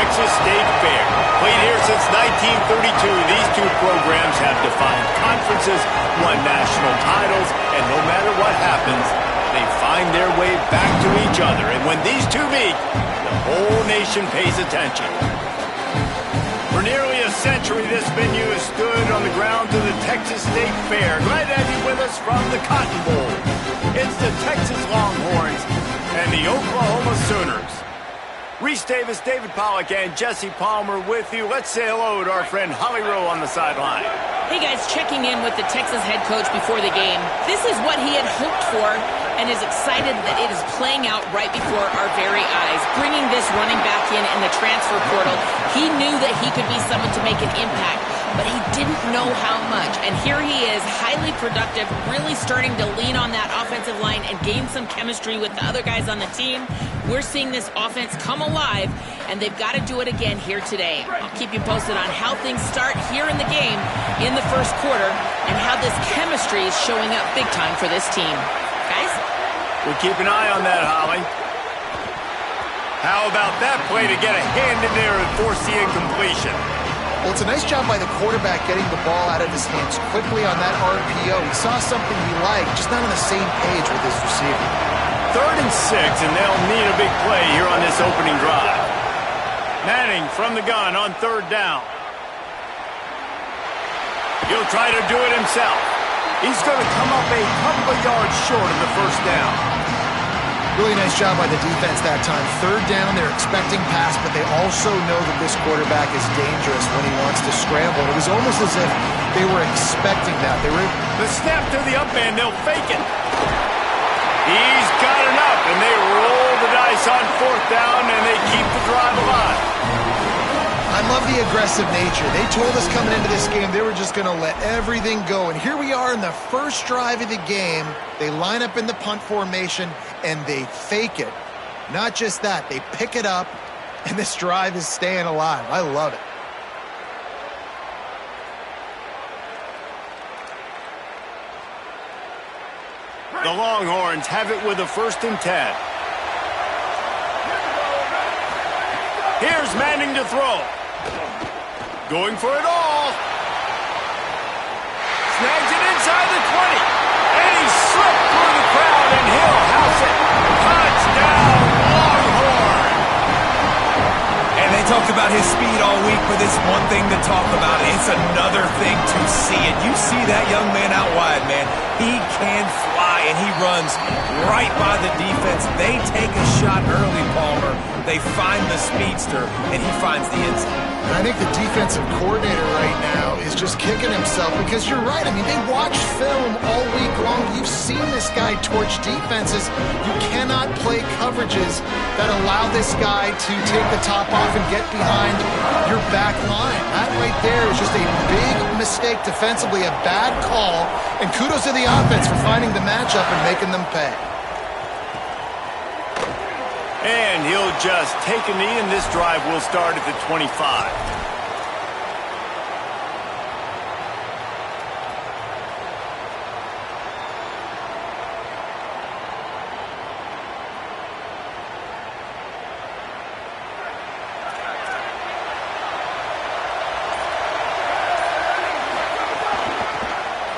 Texas State Fair. Played here since 1932, these two programs have defined conferences, won national titles, and no matter what happens, they find their way back to each other. And when these two meet, the whole nation pays attention. For nearly a century, this venue has stood on the grounds of the Texas State Fair. Glad to have you with us from the Cotton Bowl. It's the Texas Longhorns and the Oklahoma Sooners. Reese Davis, David Pollack, and Jesse Palmer with you. Let's say hello to our friend Holly Rowe on the sideline. Hey guys, checking in with the Texas head coach before the game. This is what he had hoped for and is excited that it is playing out right before our very eyes. Bringing this running back in the transfer portal, he knew that he could be someone to make an impact, but he didn't know how much. And here he is, highly productive, really starting to lean on that offensive line and gain some chemistry with the other guys on the team. We're seeing this offense come alive, and they've got to do it again here today. I'll keep you posted on how things start here in the game in the first quarter and how this chemistry is showing up big time for this team. Guys? We'll keep an eye on that, Holly. How about that play to get a hand in there and force the incompletion? Well, it's a nice job by the quarterback getting the ball out of his hands quickly on that RPO. He saw something he liked, just not on the same page with his receiver. 3rd and 6, and they'll need a big play here on this opening drive. Manning from the gun on 3rd down. He'll try to do it himself. He's going to come up a couple of yards short of the 1st down. Really nice job by the defense that time. 3rd down, they're expecting pass, but they also know that this quarterback is dangerous when he wants to scramble. It was almost as if they were expecting that. The snap to the up end, they'll fake it. He's got it up, and they roll the dice on 4th down, and they keep the drive alive. I love the aggressive nature. They told us coming into this game they were just going to let everything go. And here we are in the first drive of the game. They line up in the punt formation, and they fake it. Not just that, they pick it up, and this drive is staying alive. I love it. The Longhorns have it with a 1st and 10. Here's Manning to throw. Going for it all. Snags it inside the 20. And he slipped through the crowd, and he'll house it. Touchdown, Longhorn. And they talked about his speed all week, but it's one thing to talk about. It's another thing to see it. You see that young man out wide, man. He can fly, and he runs right by the defense. They take a shot early, Palmer. They find the speedster, and he finds the end zone. And I think the defensive coordinator right now is just kicking himself because you're right. I mean, they watched film all week long. You've seen this guy torch defenses. You cannot play coverages that allow this guy to take the top off and get behind your back line. That right there is just a big mistake defensively, a bad call. And kudos to the offense for finding the matchup and making them pay. And he'll just take a knee, and this drive will start at the 25.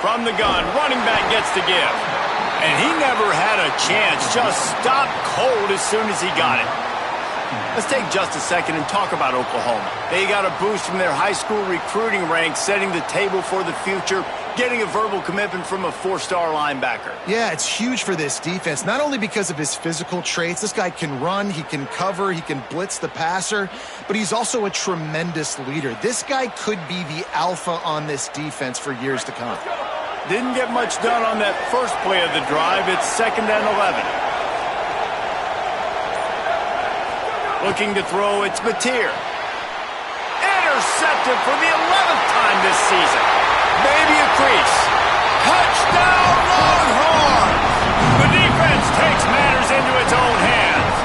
From the gun, running back gets to give. And he never had a chance, just stopped cold as soon as he got it. Let's take just a second and talk about Oklahoma. They got a boost from their high school recruiting ranks, setting the table for the future, getting a verbal commitment from a 4-star linebacker. Yeah, it's huge for this defense, not only because of his physical traits. This guy can run, he can cover, he can blitz the passer, but he's also a tremendous leader. This guy could be the alpha on this defense for years to come. Didn't get much done on that first play of the drive. It's 2nd and 11. Looking to throw, it's Mateer. Intercepted for the 11th time this season. Maybe a crease. Touchdown, Longhorns! The defense takes matters into its own hands.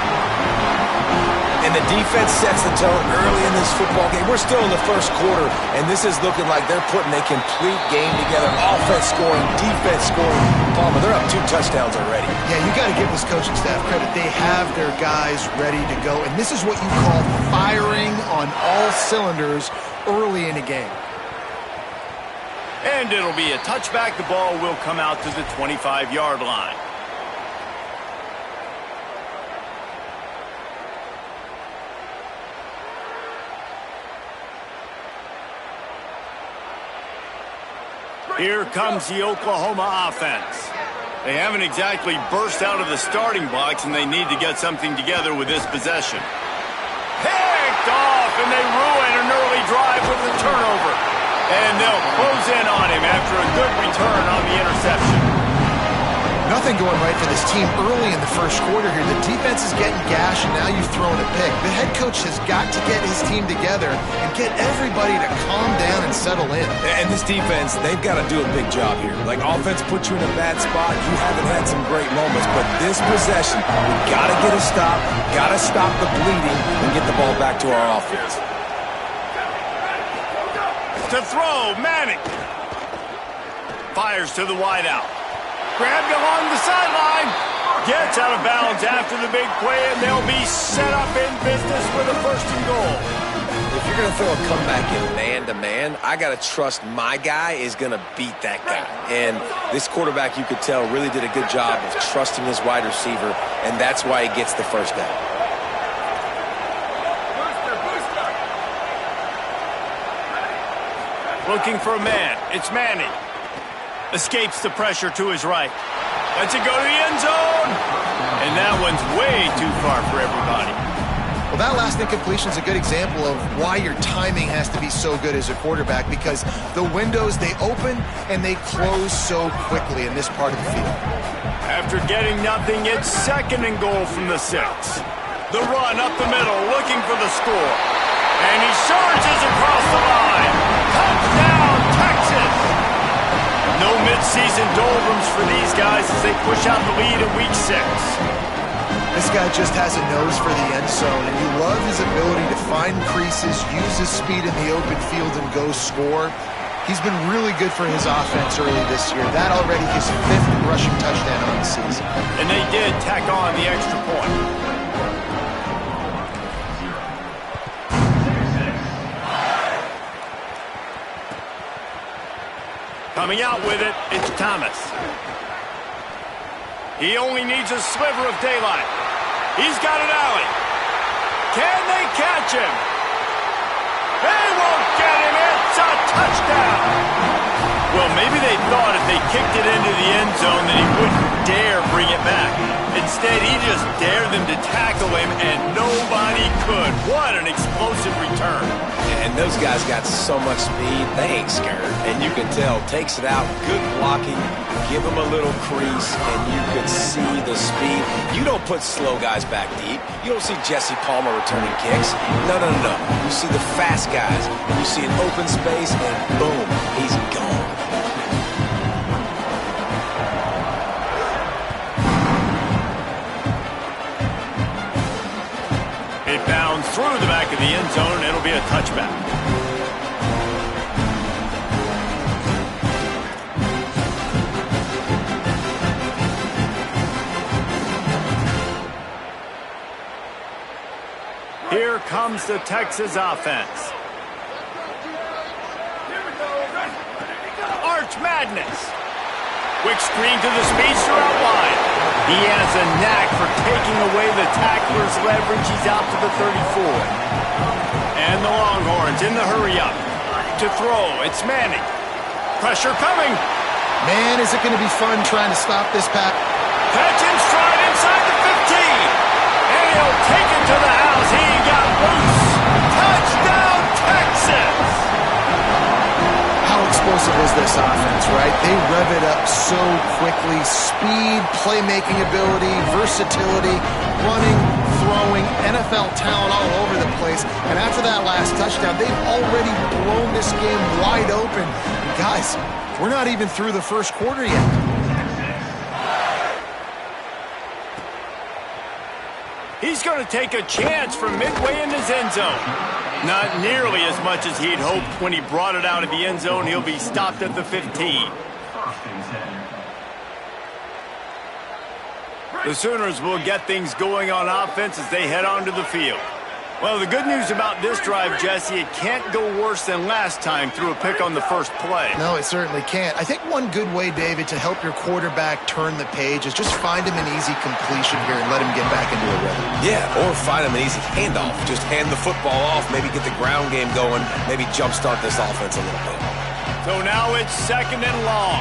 And the defense defense sets the tone early in this football game. We're still in the first quarter, and this is looking like they're putting a complete game together. Offense scoring, defense scoring. Palmer, they're up 2 touchdowns already. Yeah, you got to give this coaching staff credit. They have their guys ready to go, and this is what you call firing on all cylinders early in a game. And it'll be a touchback. The ball will come out to the 25-yard line. Here comes the Oklahoma offense. They haven't exactly burst out of the starting blocks, and they need to get something together with this possession. Picked off, and they ruin an early drive with the turnover. And they'll close in on him after a good return on the interception. Nothing going right for this team early in the first quarter here. The defense is getting gashed, and now you've thrown a pick. The head coach has got to get his team together and get everybody to calm down and settle in. And this defense, they've got to do a big job here. Like, offense puts you in a bad spot. You haven't had some great moments, but this possession, we got to get a stop, got to stop the bleeding, and get the ball back to our offense. To throw, Manning. Fires to the wideout. Grabbed along the sideline. Gets out of bounds after the big play, and they'll be set up in business with a 1st and goal. If you're going to throw a comeback in man-to-man, I got to trust my guy is going to beat that guy. And this quarterback, you could tell, really did a good job of trusting his wide receiver, and that's why he gets the 1st down. Looking for a man. It's Manning. Escapes the pressure to his right. Lets it go to the end zone. And that one's way too far for everybody. Well, that last incompletion is a good example of why your timing has to be so good as a quarterback, because the windows, they open and they close so quickly in this part of the field. After getting nothing, it's 2nd and goal from the 6. The run up the middle, looking for the score. And he surges across the line. Touchdown, Texas! No midseason doldrums for these guys as they push out the lead in week 6. This guy just has a nose for the end zone, and you love his ability to find creases, use his speed in the open field, and go score. He's been really good for his offense early this year. That already his 5th rushing touchdown on the season. And they did tack on the extra point. Coming out with it, it's Thomas. He only needs a sliver of daylight. He's got an alley. Can they catch him? They won't get him. It's a touchdown. Well, maybe they thought if they kicked it into the end zone that he wouldn't dare bring it back. Instead, he just dared them to tackle him, and nobody could. What an explosive return. And those guys got so much speed, they ain't scared. And you can tell, takes it out, good blocking, give him a little crease, and you could see the speed. You don't put slow guys back deep. You don't see Jesse Palmer returning kicks. No. You see the fast guys, and you see an open space, and boom, he's gone. It bounds through the back of the end zone, and it'll be a touchback. Here comes the Texas offense. Arch Madness. Quick screen to the speedster out wide. He has a knack for taking away the tackler's leverage. He's out to the 34. And the Longhorns in the hurry-up. To throw, it's Manning. Pressure coming. Man, is it going to be fun trying to stop this pass. Catch in stride inside the 15. And he'll take it to the house. He got loose. Touchdown, Texas! How explosive is this offense, right? They rev it up so quickly. Speed, playmaking ability, versatility, running, throwing, NFL talent all over the place. And after that last touchdown, they've already blown this game wide open. And guys, we're not even through the first quarter yet. He's going to take a chance from midway in his end zone. Not nearly as much as he'd hoped when he brought it out of the end zone. He'll be stopped at the 15. The Sooners will get things going on offense as they head onto the field. Well, the good news about this drive, Jesse, it can't go worse than last time through a pick on the first play. No, it certainly can't. I think one good way, David, to help your quarterback turn the page is just find him an easy completion here and let him get back into a rhythm. Yeah, or find him an easy handoff. Just hand the football off, maybe get the ground game going, maybe jumpstart this offense a little bit. So now it's 2nd and long.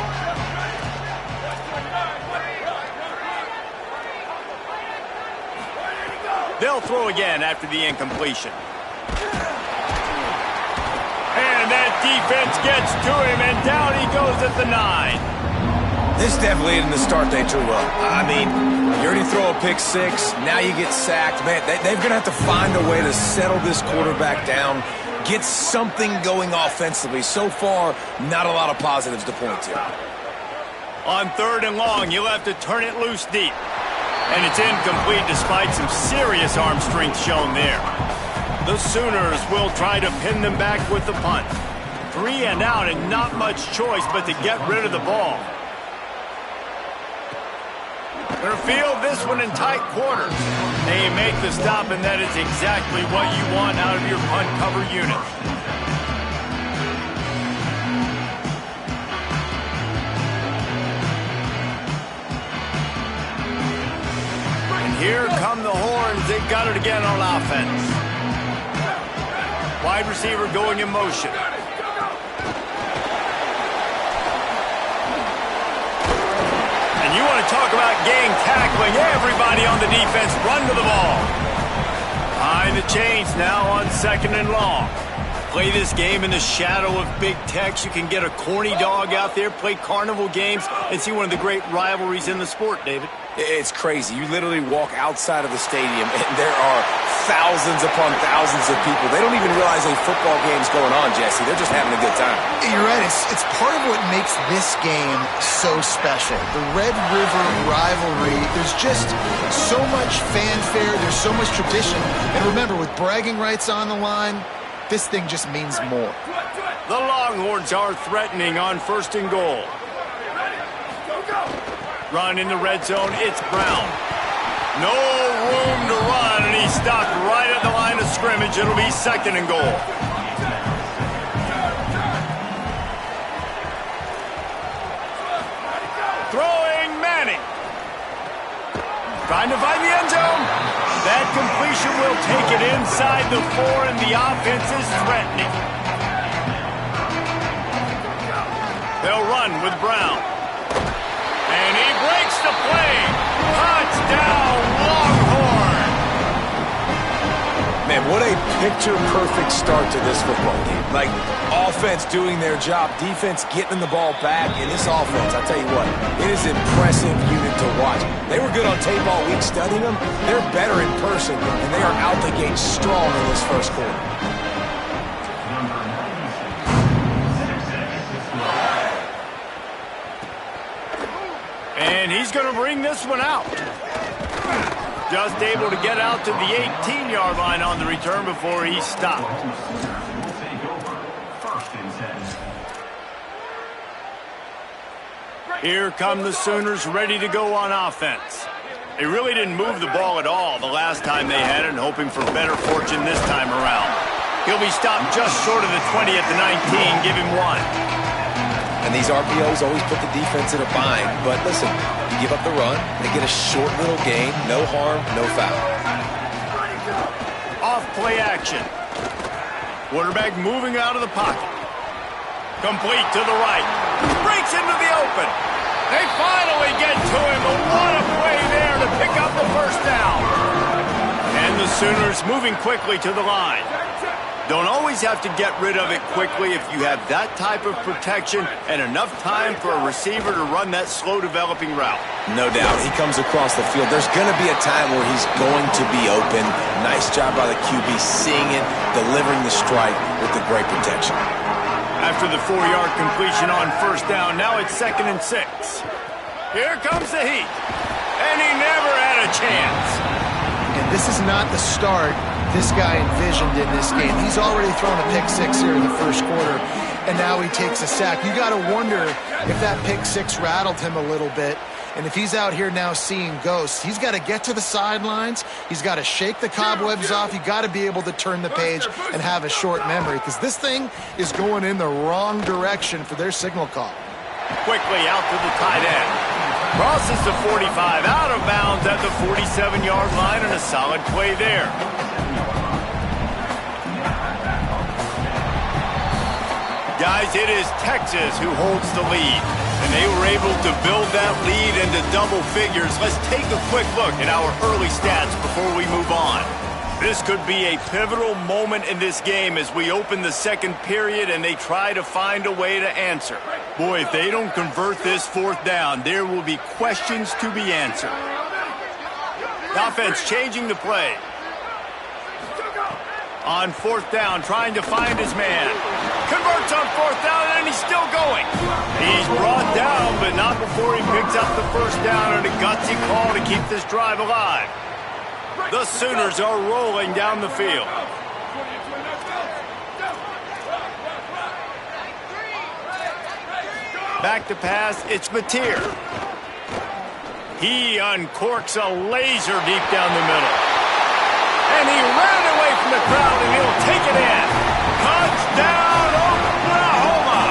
They'll throw again after the incompletion. And that defense gets to him, and down he goes at the 9. This definitely isn't the start they drew up. I mean, you already throw a pick 6, now you get sacked. Man, they're going to have to find a way to settle this quarterback down, get something going offensively. So far, not a lot of positives to point to. On 3rd and long, you'll have to turn it loose deep. And it's incomplete despite some serious arm strength shown there. The Sooners will try to pin them back with the punt. 3 and out and not much choice but to get rid of the ball. They'll field this one in tight quarters. They make the stop, and that is exactly what you want out of your punt cover unit. Here come the horns. They got it again on offense. Wide receiver going in motion. And you want to talk about gang tackling. Everybody on the defense run to the ball. Behind the chains now on 2nd and long. Play this game in the shadow of big techs. You can get a corny dog out there, play carnival games, and see one of the great rivalries in the sport, David. It's crazy. You literally walk outside of the stadium, and there are thousands upon thousands of people. They don't even realize a football game's going on, Jesse. They're just having a good time. You're right. It's part of what makes this game so special. The Red River rivalry, there's just so much fanfare. There's so much tradition. And remember, with bragging rights on the line, this thing just means more. The Longhorns are threatening on 1st and goal. Run in the red zone, it's Brown. No room to run, and he stopped right at the line of scrimmage. It'll be 2nd and goal. Throwing Manning. Trying to find the end zone. That completion will take it inside the 4, and the offense is threatening. They'll run with Brown. And he breaks the play. Touchdown, Longhorn. Man, what a picture-perfect start to this football game. Like, offense doing their job, defense getting the ball back, and this offense, I tell you what, it is an impressive unit to watch. They were good on tape all week studying them. They're better in person, and they are out the gate strong in this first quarter. And he's going to bring this one out. Just able to get out to the 18-yard line on the return before he stopped. Here come the Sooners ready to go on offense. They really didn't move the ball at all the last time they had it, hoping for better fortune this time around. He'll be stopped just short of the 20 at the 19. Give him 1. And these RPOs always put the defense in a bind. But listen, you give up the run, they get a short little gain, no harm, no foul. Off play action. Quarterback moving out of the pocket. Complete to the right. Breaks into the open. They finally get to him, but what a play there to pick up the first down. And the Sooners moving quickly to the line. Don't always have to get rid of it quickly if you have that type of protection and enough time for a receiver to run that slow-developing route. No doubt. He comes across the field. There's going to be a time where he's going to be open. Nice job by the QB seeing it, delivering the strike with the great protection. After the 4-yard completion on first down, now it's 2nd and 6. Here comes the heat. And he never had a chance. And This is not the start this guy envisioned in this game. He's already thrown a pick six here in the first quarter, and now he takes a sack. You got to wonder if that pick six rattled him a little bit. And if he's out here now seeing ghosts, he's got to get to the sidelines. He's got to shake the cobwebs off. You got to be able to turn the page and have a short memory, because this thing is going in the wrong direction for their signal call. Quickly out to the tight end. Crosses the 45, out of bounds at the 47-yard line, and a solid play there. Guys, it is Texas who holds the lead, and they were able to build that lead into double figures. Let's take a quick look at our early stats before we move on. This could be a pivotal moment in this game as we open the second period and they try to find a way to answer. Boy, if they don't convert this fourth down, there will be questions to be answered. The offense changing the play. On fourth down, trying to find his man. Converts on fourth down, and he's still going. He's brought down, but not before he picks up the first down, and a gutsy call to keep this drive alive. The Sooners are rolling down the field. Back to pass, it's Mateer. He uncorks a laser deep down the middle. And he ran away from the crowd, and he'll take it in. Touchdown, Oklahoma!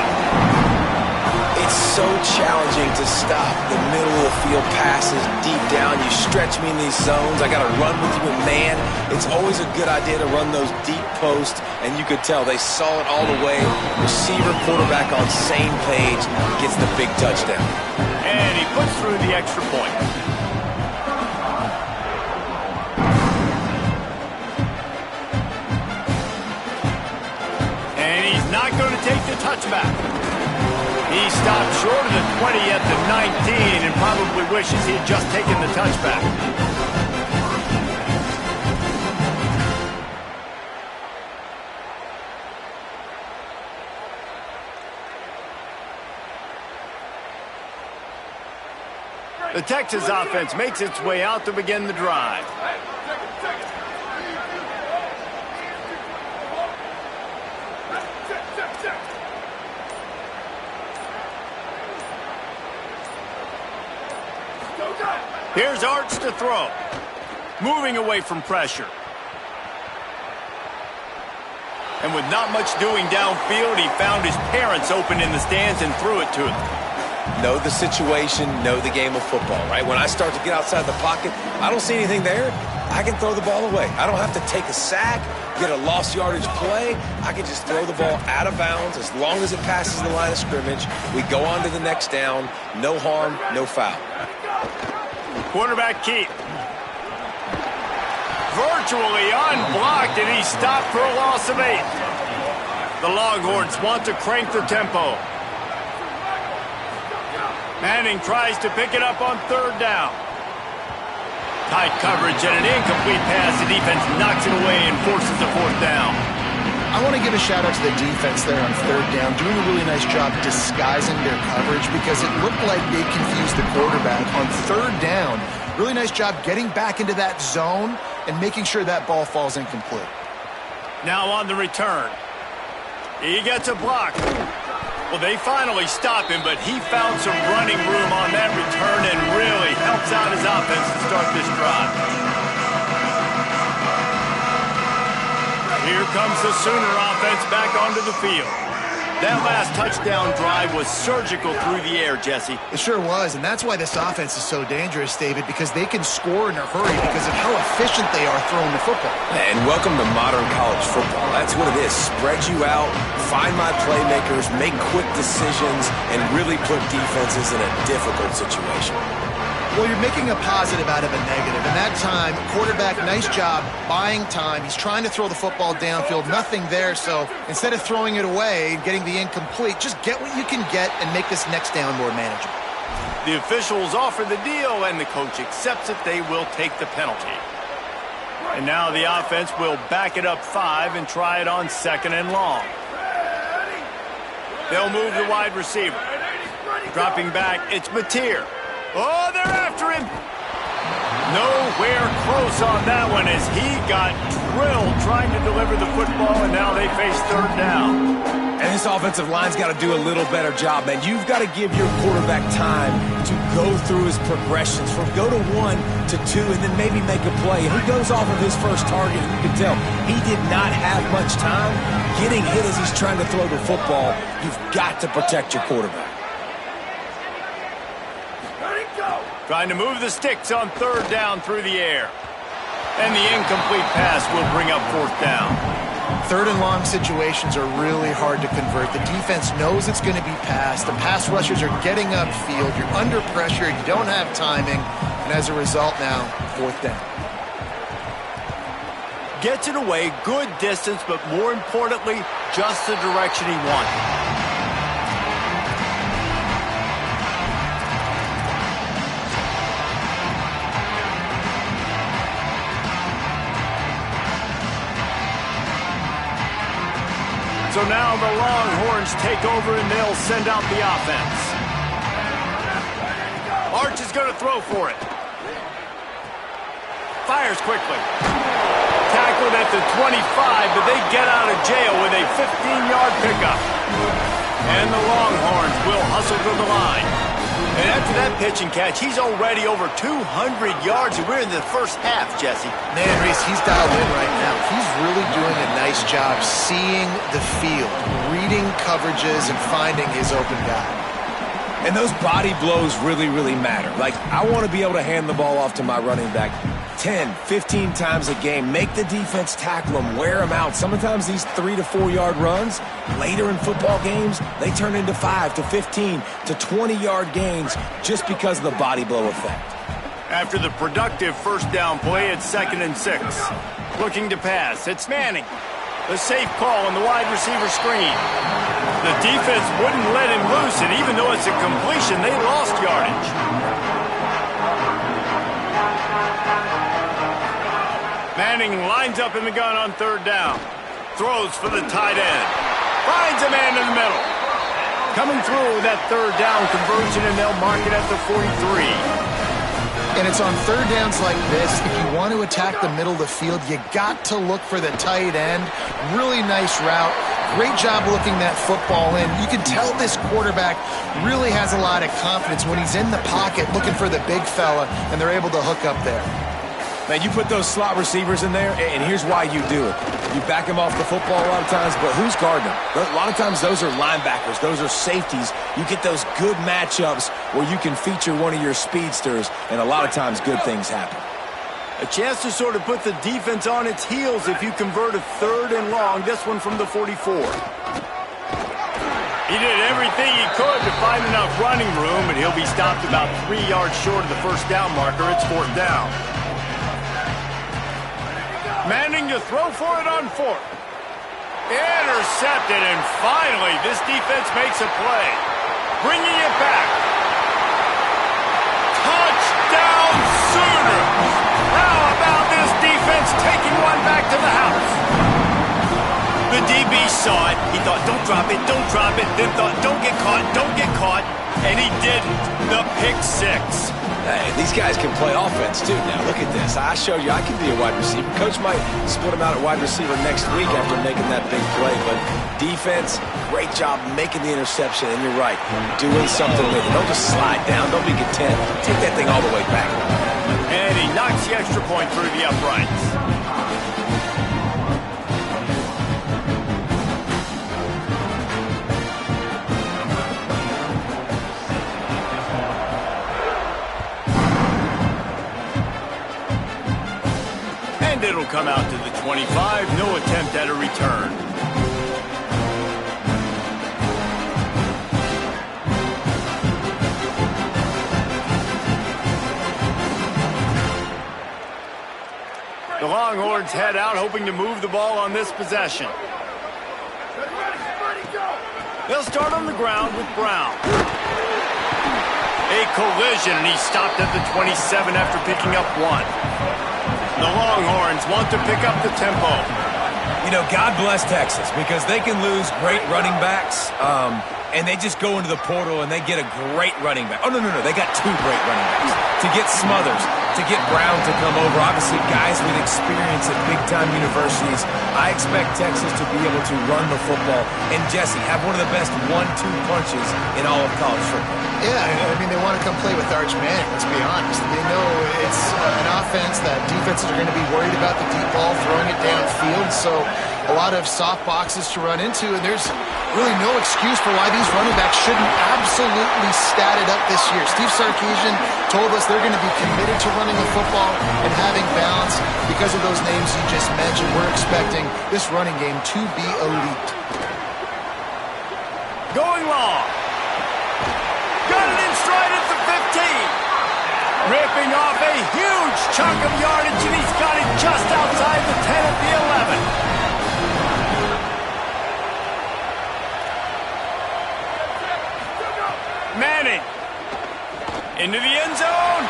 It's so challenging to stop the middle of the field passes deep down. You stretch me in these zones. I got to run with you in man. It's always a good idea to run those deep posts, and you could tell they saw it all the way. Receiver, quarterback on same page, gets the big touchdown. And he puts through the extra point. And he's not going to take the touchback. He stopped short of the 20 at the 19 and probably wishes he had just taken the touchback. The Texas offense makes its way out to begin the drive. Here's Arch to throw. Moving away from pressure. And with not much doing downfield, he found his parents open in the stands and threw it to him. Know the situation, know the game of football, right? When I start to get outside the pocket, I don't see anything there, I can throw the ball away. I don't have to take a sack, get a lost yardage play. I can just throw the ball out of bounds as long as it passes the line of scrimmage. We go on to the next down. No harm, no foul. Quarterback keep. Virtually unblocked, and he's stopped for a loss of 8. The Longhorns want to crank the tempo. Manning tries to pick it up on third down. Tight coverage and an incomplete pass. The defense knocks it away and forces the fourth down. I want to give a shout out to the defense there on third down, doing a really nice job disguising their coverage because it looked like they confused the quarterback on third down. Really nice job getting back into that zone and making sure that ball falls incomplete. Now on the return. He gets a block. Well, they finally stop him, but he found some running room on that return and really helps out his offense to start this drive. Here comes the Sooner offense back onto the field. That last touchdown drive was surgical through the air, Jesse. It sure was, and that's why this offense is so dangerous, David, because they can score in a hurry because of how efficient they are throwing the football. And welcome to modern college football. That's what it is. Spread you out, find my playmakers, make quick decisions, and really put defenses in a difficult situation. Well, you're making a positive out of a negative. And that time, quarterback, nice job buying time. He's trying to throw the football downfield. Nothing there, so instead of throwing it away and getting the incomplete, just get what you can get and make this next down more manageable. The officials offer the deal, and the coach accepts it. They will take the penalty. And now the offense will back it up 5 and try it on second and long. They'll move the wide receiver. Dropping back, it's Mateer. Oh, they're after him. No nowhere close on that one as he got drilled trying to deliver the football, and now they face third down. And this offensive line's got to do a little better job, man. You've got to give your quarterback time to go through his progressions from go to 1 to 2 and then maybe make a play. And he goes off of his first target, and you can tell he did not have much time getting hit as he's trying to throw the football. You've got to protect your quarterback. Trying to move the sticks on third down through the air. And the incomplete pass will bring up fourth down. Third and long situations are really hard to convert. The defense knows it's going to be passed. The pass rushers are getting upfield. You're under pressure. You don't have timing. And as a result now, fourth down. Gets it away, good distance, but more importantly, just the direction he wanted. So now the Longhorns take over and they'll send out the offense. Arch is going to throw for it. Fires quickly. Tackled at the 25, but they get out of jail with a 15-yard pickup. And the Longhorns will hustle to the line. And after that pitch and catch, he's already over 200 yards, and we're in the first half, Jesse. Man, Reese, he's dialed in right now. He's really doing a nice job seeing the field, reading coverages, and finding his open guy. And those body blows really, really matter. Like, I want to be able to hand the ball off to my running back 10, 15 times a game. Make the defense tackle them, wear them out. Sometimes these 3 to 4 yard runs, later in football games, they turn into 5 to 15 to 20-yard gains just because of the body blow effect. After the productive first down play, it's 2nd and 6. Looking to pass, it's Manning. The safe call on the wide receiver screen. The defense wouldn't let him loose, and even though it's a completion, they lost yardage. Manning lines up in the gun on third down. Throws for the tight end. Finds a man in the middle. Coming through with that third down conversion, and they'll mark it at the 43. And it's on third downs like this, if you want to attack the middle of the field, you got to look for the tight end. Really nice route. Great job looking that football in. You can tell this quarterback really has a lot of confidence when he's in the pocket looking for the big fella, and they're able to hook up there. Man, you put those slot receivers in there, and here's why you do it. You back them off the football a lot of times, but who's guarding them? A lot of times those are linebackers. Those are safeties. You get those good matchups where you can feature one of your speedsters, and a lot of times good things happen. A chance to sort of put the defense on its heels if you convert a third and long, this one from the 44. He did everything he could to find enough running room, but he'll be stopped about 3 yards short of the first down marker. It's fourth down. Manning to throw for it on fourth. Intercepted, and finally this defense makes a play. Bringing it back. Touchdown Sooners! How about this defense taking one back to the house? The DB saw it. He thought, don't drop it, don't drop it. Then thought, don't get caught, don't get caught. And he didn't. The pick six. Hey, these guys can play offense, too. Now, look at this. I showed you I can be a wide receiver. Coach might split him out at wide receiver next week after making that big play. But defense, great job making the interception. And you're right, doing something with it. Don't just slide down. Don't be content. Take that thing all the way back. And he knocks the extra point through the uprights. It'll come out to the 25. No attempt at a return. The Longhorns head out, hoping to move the ball on this possession. They'll start on the ground with Brown. A collision, and he stopped at the 27 after picking up one. The Longhorns want to pick up the tempo. You know, God bless Texas, because they can lose great running backs, and they just go into the portal and they get a great running back. Oh, no. They got two great running backs. To get Smothers, to get Brown to come over, obviously guys with experience at big-time universities, I expect Texas to be able to run the football and, Jesse, have one of the best 1-2 punches in all of college football. Yeah, I mean, they want to come play with Arch Manning, let's be honest. They know it's an offense that defenses are going to be worried about the deep ball, throwing it downfield, so a lot of soft boxes to run into, and there's really no excuse for why these running backs shouldn't absolutely stat it up this year. Steve Sarkisian told us they're going to be committed to running the football and having balance. Because of those names you just mentioned, we're expecting this running game to be elite. Going long. Got it in stride at the 15. Ripping off a huge chunk of yardage, and he's got it just outside the 10 at the 11. Manning into the end zone.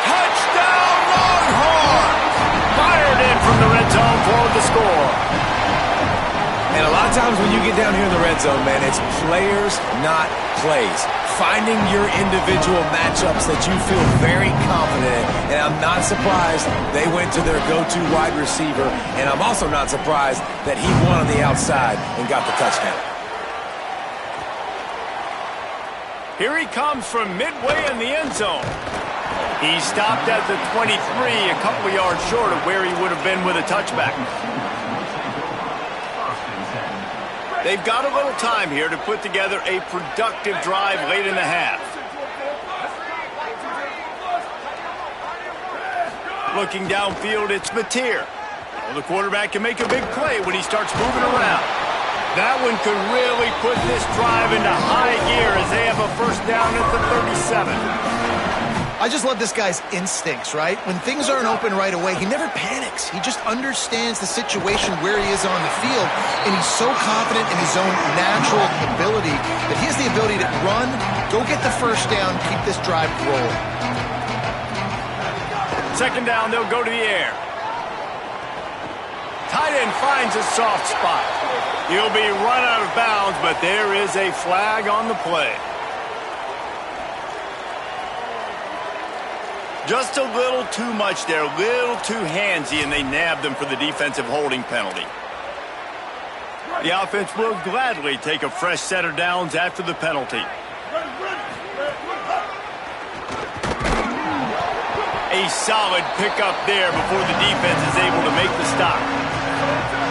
Touchdown, Longhorns! Fired in from the red zone for the score. And a lot of times when you get down here in the red zone, man, it's players, not plays. Finding your individual matchups that you feel very confident in. And I'm not surprised they went to their go-to wide receiver. And I'm also not surprised that he won on the outside and got the touchdown. Here he comes from midway in the end zone. He stopped at the 23, a couple of yards short of where he would have been with a touchback. They've got a little time here to put together a productive drive late in the half. Looking downfield, it's Mateer. Well, the quarterback can make a big play when he starts moving around. That one could really put this drive into high gear as they have a first down at the 37. I just love this guy's instincts, right? When things aren't open right away, he never panics. He just understands the situation where he is on the field, and he's so confident in his own natural ability that he has the ability to run, go get the first down, keep this drive rolling. Second down, they'll go to the air. Tight end finds a soft spot. He'll be run out of bounds, but there is a flag on the play. Just a little too much there, a little too handsy, and they nabbed them for the defensive holding penalty. The offense will gladly take a fresh set of downs after the penalty. A solid pickup there before the defense is able to make the stop.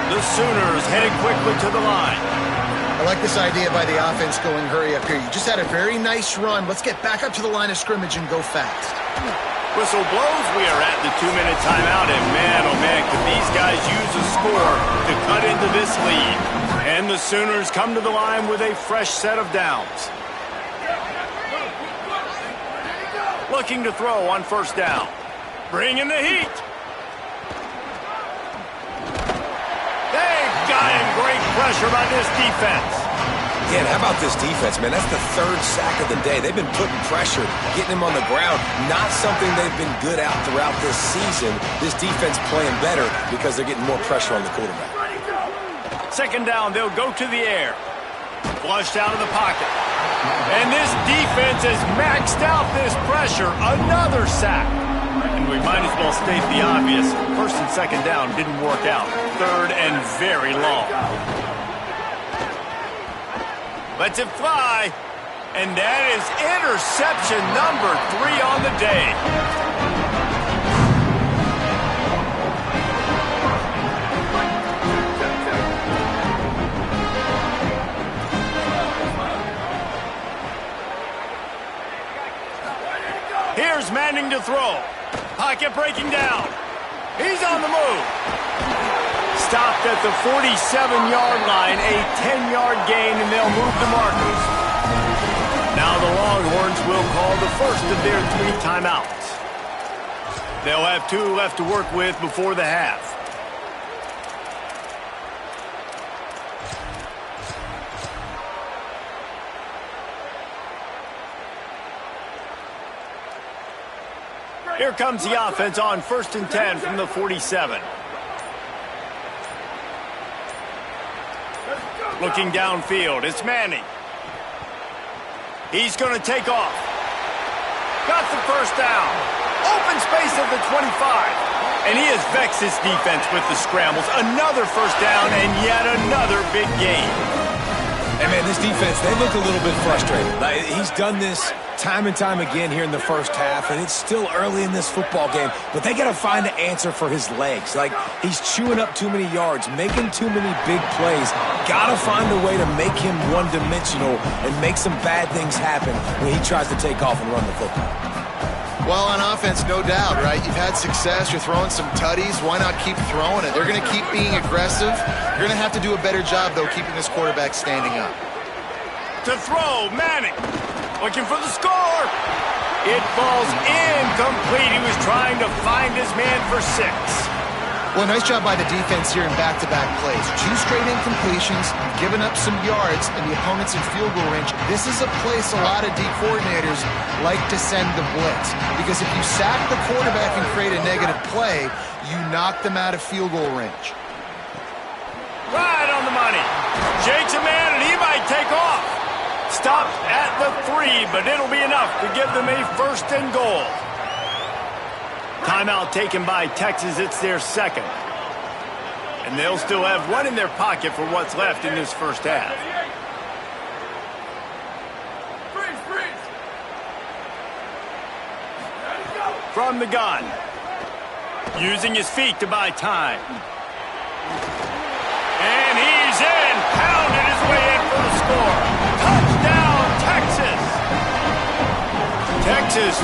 The Sooners headed quickly to the line. I like this idea by the offense going hurry up here. You just had a very nice run. Let's get back up to the line of scrimmage and go fast. Whistle blows. We are at the 2-minute timeout, and man, oh man, could these guys use a score to cut into this lead. And the Sooners come to the line with a fresh set of downs. Looking to throw on first down. Bringing the heat. They've got him. Great pressure by this defense. Yeah, and how about this defense, man? That's the third sack of the day. They've been putting pressure, getting him on the ground. Not something they've been good at throughout this season. This defense playing better because they're getting more pressure on the quarterback. Second down, they'll go to the air. Flushed out of the pocket. And this defense has maxed out this pressure. Another sack. And we might as well state the obvious. First and second down didn't work out. Third and very long. Lets it fly. And that is interception number 3 on the day. Here's Manning to throw. Pocket breaking down. He's on the move. Stopped at the 47-yard line, a 10-yard gain, and they'll move the markers. Now the Longhorns will call the first of their 3 timeouts. They'll have 2 left to work with before the half. Here comes the offense on 1st and 10 from the 47. Looking downfield, it's Manning. He's going to take off. Got the first down. Open space at the 25. And he has vexed his defense with the scrambles. Another first down and yet another big gain. And, man, this defense, they look a little bit frustrated. Like, he's done this time and time again here in the first half, and it's still early in this football game, but they got to find an answer for his legs. Like, he's chewing up too many yards, making too many big plays. Got to find a way to make him one-dimensional and make some bad things happen when he tries to take off and run the football. Well, on offense, no doubt, right? You've had success. You're throwing some tutties. Why not keep throwing it? They're going to keep being aggressive. You're going to have to do a better job, though, keeping this quarterback standing up. To throw, Manning. Looking for the score. It falls incomplete. He was trying to find his man for 6. Well, nice job by the defense here in back-to-back plays. 2 straight incompletions, giving up some yards, and the opponent's in field goal range. This is a place a lot of D coordinators like to send the blitz, because if you sack the quarterback and create a negative play, you knock them out of field goal range. Right on the money. Shakes a man, and he might take off. Stopped at the 3, but it'll be enough to give them a 1st and goal. Timeout taken by Texas. It's their 2nd. And they'll still have 1 in their pocket for what's left in this first half. From the gun. Using his feet to buy time. And he's in. Pounded his way in for the score. Touchdown, Texas. Texas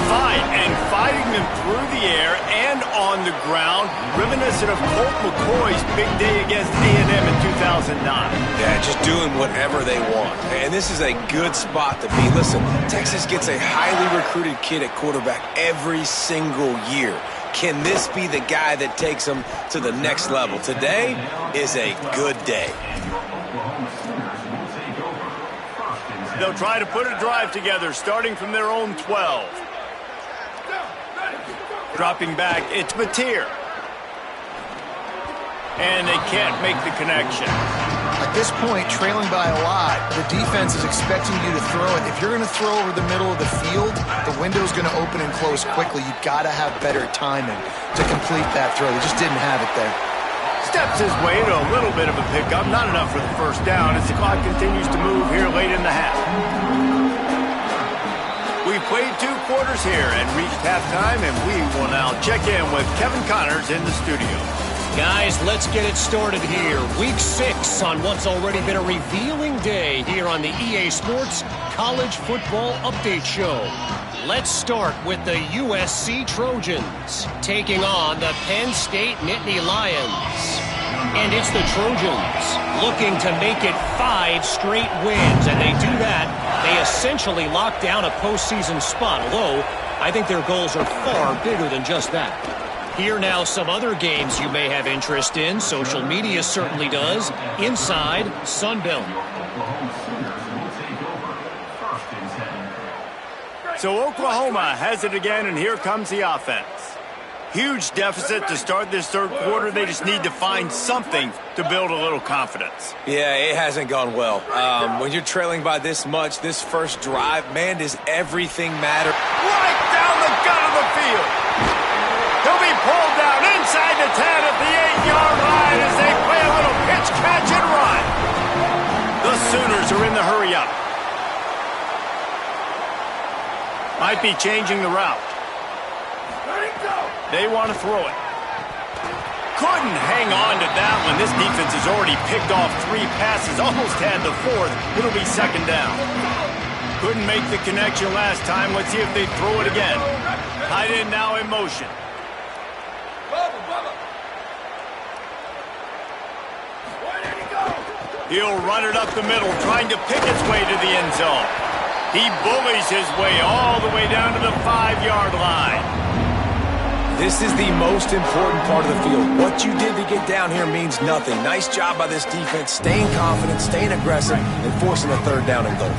fighting them through the air and on the ground, reminiscent of Colt McCoy's big day against A&M in 2009. Yeah, just doing whatever they want. And this is a good spot to be. Listen, Texas gets a highly recruited kid at quarterback every single year. Can this be the guy that takes them to the next level? Today is a good day. They'll try to put a drive together, starting from their own 12. Dropping back, it's Mateer. And they can't make the connection. At this point, trailing by a lot, the defense is expecting you to throw it. If you're going to throw over the middle of the field, the window's going to open and close quickly. You've got to have better timing to complete that throw. They just didn't have it there. Steps his way to a little bit of a pickup. Not enough for the first down as the clock continues to move here late in the half. We've played 2 quarters here and reached halftime, and we will now check in with Kevin Connors in the studio. Guys, let's get it started here. Week 6 on what's already been a revealing day here on the EA Sports College Football Update Show. Let's start with the USC Trojans taking on the Penn State Nittany Lions. And it's the Trojans looking to make it 5 straight wins, and they do that. They essentially lock down a postseason spot, although I think their goals are far bigger than just that. Here now some other games you may have interest in. Social media certainly does. Inside Sunbelt. So Oklahoma has it again, and here comes the offense. Huge deficit to start this 3rd quarter. They just need to find something to build a little confidence. Yeah, it hasn't gone well. When you're trailing by this much, this first drive, man, does everything matter. Right down the gut of the field. He'll be pulled down inside the 10 at the 8-yard line as they play a little pitch, catch, and run. The Sooners are in the hurry-up. Might be changing the route. They want to throw it. Couldn't hang on to that one. This defense has already picked off 3 passes, almost had the 4th. It'll be 2nd down. Couldn't make the connection last time. Let's see if they throw it again. Tight end now in motion. He'll run it up the middle, trying to pick its way to the end zone. He bullies his way all the way down to the 5-yard line. This is the most important part of the field. What you did to get down here means nothing. Nice job by this defense, staying confident, staying aggressive, and forcing a 3rd down and goal.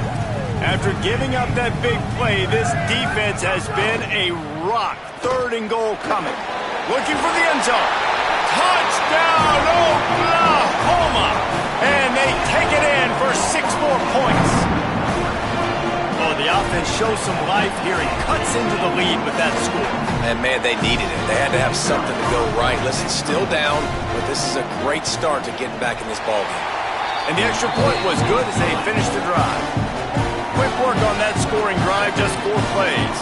After giving up that big play, this defense has been a rock. 3rd and goal coming. Looking for the end zone. Touchdown, Oklahoma! And they take it in for 6 more points. Oh, the offense shows some life here and cuts into the lead with that score. And, man, they needed it. They had to have something to go right. Listen, still down, but this is a great start to getting back in this ballgame. And the extra point was good as they finished the drive. Quick work on that scoring drive, just 4 plays.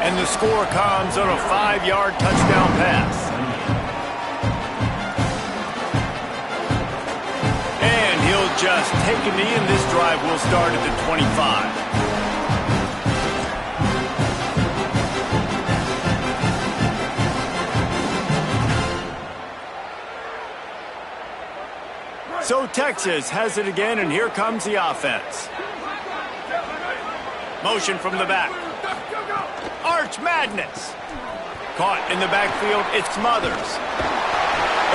And the score comes on a 5-yard touchdown pass. And he'll just take a knee, and this drive will start at the 25. So Texas has it again, and here comes the offense. Motion from the back. Arch Madness. Caught in the backfield, it's Smothers.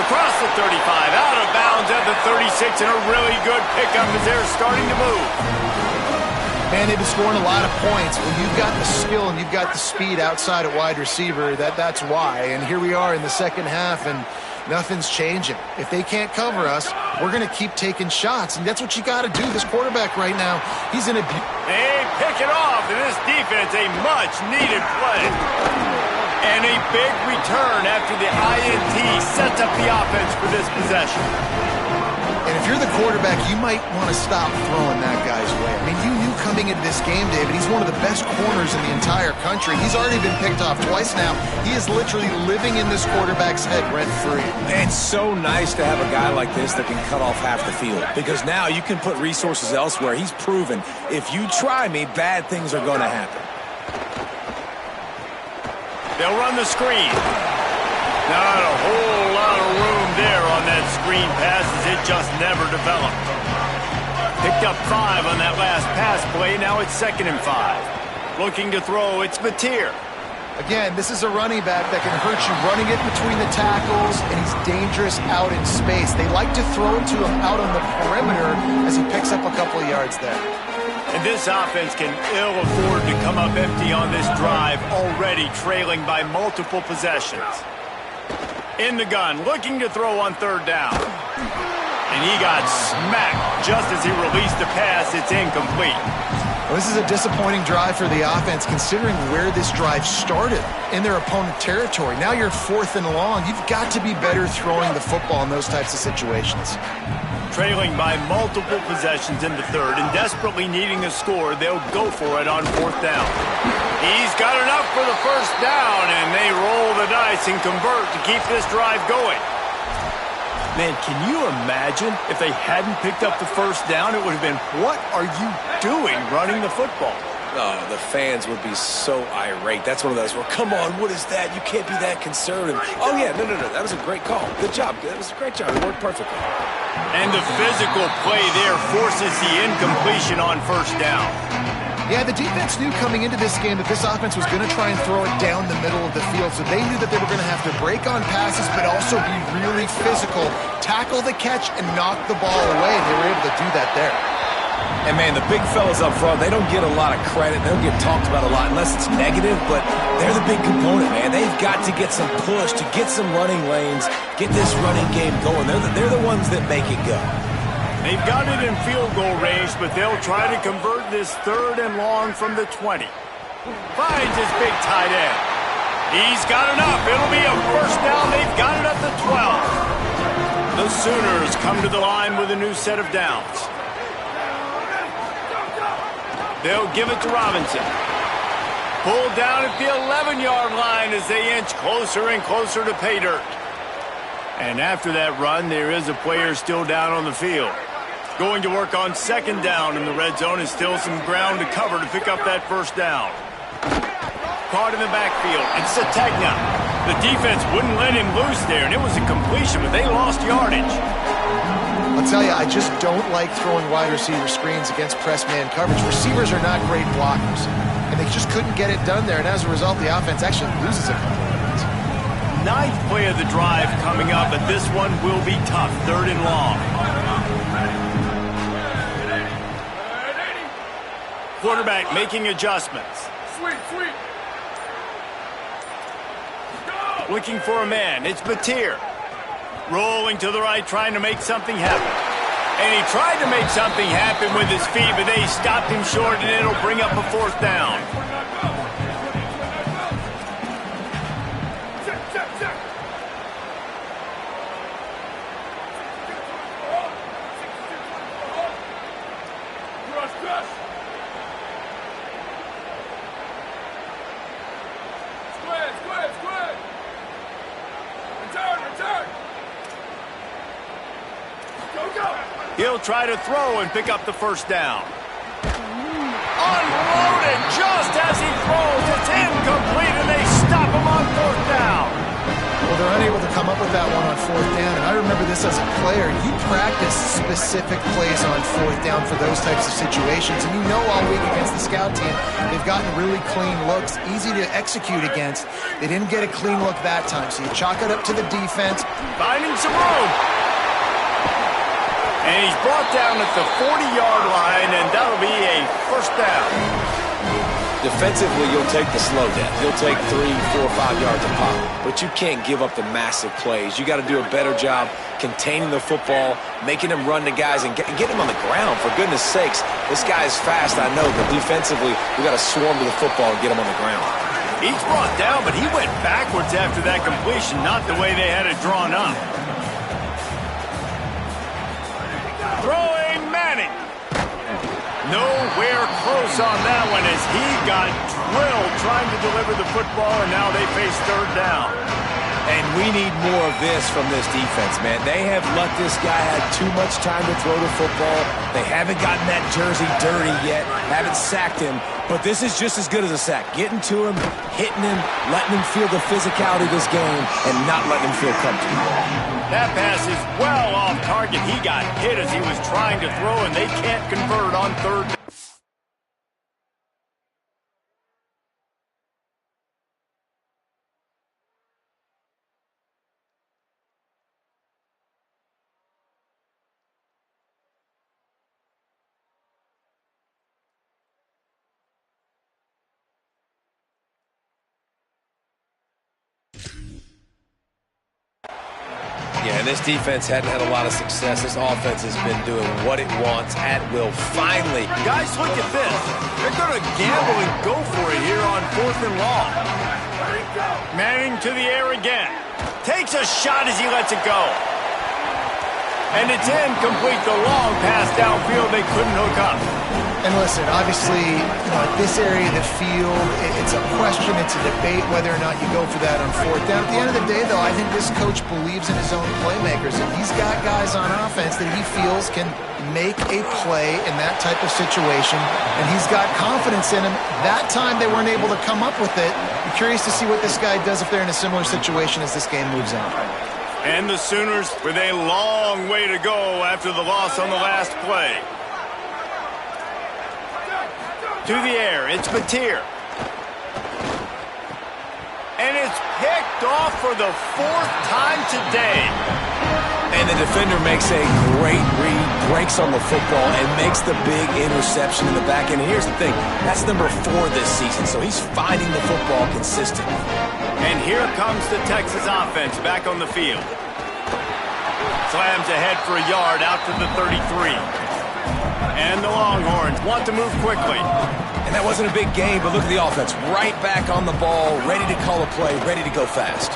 Across the 35, out of bounds at the 36, and a really good pickup as they're starting to move. Man, they've been scoring a lot of points. When you've got the skill and you've got the speed outside at wide receiver, that's why. And here we are in the second half, and nothing's changing. If they can't cover us, we're going to keep taking shots, and that's what you got to do. This quarterback right now, he's in a... They pick it off, and this defense, a much-needed play. And a big return after the INT sets up the offense for this possession. And if you're the quarterback, you might want to stop throwing that guy's way. I mean, you knew coming into this game, David, he's one of the best corners in the entire country. He's already been picked off twice now. He is literally living in this quarterback's head rent-free. It's so nice to have a guy like this that can cut off half the field, because now you can put resources elsewhere. He's proven, if you try me, bad things are going to happen. They'll run the screen. Not a whole lot of room there on that screen pass as it just never developed. Picked up 5 on that last pass play. Now it's 2nd and 5. Looking to throw, it's Mateer. Again, this is a running back that can hurt you running it between the tackles, and he's dangerous out in space. They like to throw it to him out on the perimeter as he picks up a couple of yards there. And this offense can ill afford to come up empty on this drive, already trailing by multiple possessions. In the gun, looking to throw on 3rd down. And he got smacked just as he released the pass. It's incomplete. Well, this is a disappointing drive for the offense, considering where this drive started in their opponent territory. Now you're 4th and long. You've got to be better throwing the football in those types of situations. Trailing by multiple possessions in the 3rd and desperately needing a score, they'll go for it on 4th down. He's got enough for the 1st down, and they roll the dice and convert to keep this drive going. Man, can you imagine if they hadn't picked up the 1st down? It would have been, what are you doing running the football? Oh, the fans would be so irate. That's one of those, well, come on, what is that? You can't be that conservative. Oh, yeah, no, that was a great call. Good job. That was a great job. It worked perfectly. And the physical play there forces the incompletion on 1st down. Yeah, the defense knew coming into this game that this offense was going to try and throw it down the middle of the field, so they knew that they were going to have to break on passes but also be really physical, tackle the catch, and knock the ball away, and they were able to do that there. And, man, the big fellas up front, they don't get a lot of credit. They don't get talked about a lot unless it's negative, but they're the big component, man. They've got to get some push, to get some running lanes, get this running game going. They're the ones that make it go. They've got it in field goal range, but they'll try to convert this 3rd and long from the 20. Finds his big tight end. He's got enough. It'll be a 1st down. They've got it at the 12. The Sooners come to the line with a new set of downs. They'll give it to Robinson. Pulled down at the 11-yard line as they inch closer and closer to pay dirt. And after that run, there is a player still down on the field. Going to work on 2nd down in the red zone, and still some ground to cover to pick up that 1st down. Caught in the backfield. It's Sategna. The defense wouldn't let him loose there, and it was a completion, but they lost yardage. I'll tell you, I just don't like throwing wide receiver screens against press man coverage. Receivers are not great blockers, and they just couldn't get it done there, and as a result, the offense actually loses a couple of yards. 9th play of the drive coming up, but this one will be tough. 3rd and long. Quarterback making adjustments. Sweet. Looking for a man. It's Mateer. Rolling to the right, trying to make something happen. And he tried to make something happen with his feet, but they stopped him short, and it'll bring up a 4th down. He'll try to throw and pick up the 1st down. Unloaded just as he throws. It's incomplete, and they stop him on 4th down. Well, they're unable to come up with that one on 4th down, and I remember this as a player. You practice specific plays on 4th down for those types of situations, and you know all week against the scout team, they've gotten really clean looks, easy to execute against. They didn't get a clean look that time, so you chalk it up to the defense. Finding some room. And he's brought down at the 40-yard line, and that'll be a 1st down. Defensively, you'll take the slow down. You'll take 3, 4, 5 yards a pop. But you can't give up the massive plays. You got to do a better job containing the football, making them run to guys, and get him on the ground. For goodness sakes, this guy is fast, I know, but defensively, we got to swarm to the football and get him on the ground. He's brought down, but he went backwards after that completion, not the way they had it drawn up. Throwing Manning. Nowhere close on that one as he got drilled trying to deliver the football, and now they face 3rd down. And we need more of this from this defense, man. They have let this guy have too much time to throw the football. They haven't gotten that jersey dirty yet, haven't sacked him. But this is just as good as a sack. Getting to him, hitting him, letting him feel the physicality of this game, and not letting him feel comfortable. That pass is well off target. He got hit as he was trying to throw, and they can't convert on 3rd down. Yeah, and this defense hadn't had a lot of success. This offense has been doing what it wants at will. Finally. Guys, look at this. They're going to gamble and go for it here on 4th and long. Manning to the air again. Takes a shot as he lets it go. And it's incomplete. The long pass downfield they couldn't hook up. And listen, obviously, at this area of the field, it's a question, it's a debate whether or not you go for that on 4th down. At the end of the day, though, I think this coach believes in his own playmakers, and he's got guys on offense that he feels can make a play in that type of situation, and he's got confidence in him. That time they weren't able to come up with it. I'm curious to see what this guy does if they're in a similar situation as this game moves on. And the Sooners with a long way to go after the loss on the last play. To the air, it's Mateer. And it's picked off for the 4th time today. And the defender makes a great read, breaks on the football, and makes the big interception in the back end. And here's the thing, that's number 4 this season, so he's finding the football consistently. And here comes the Texas offense back on the field. Slams ahead for a yard out to the 33. And the Longhorns want to move quickly. And that wasn't a big game, but look at the offense. Right back on the ball, ready to call a play, ready to go fast.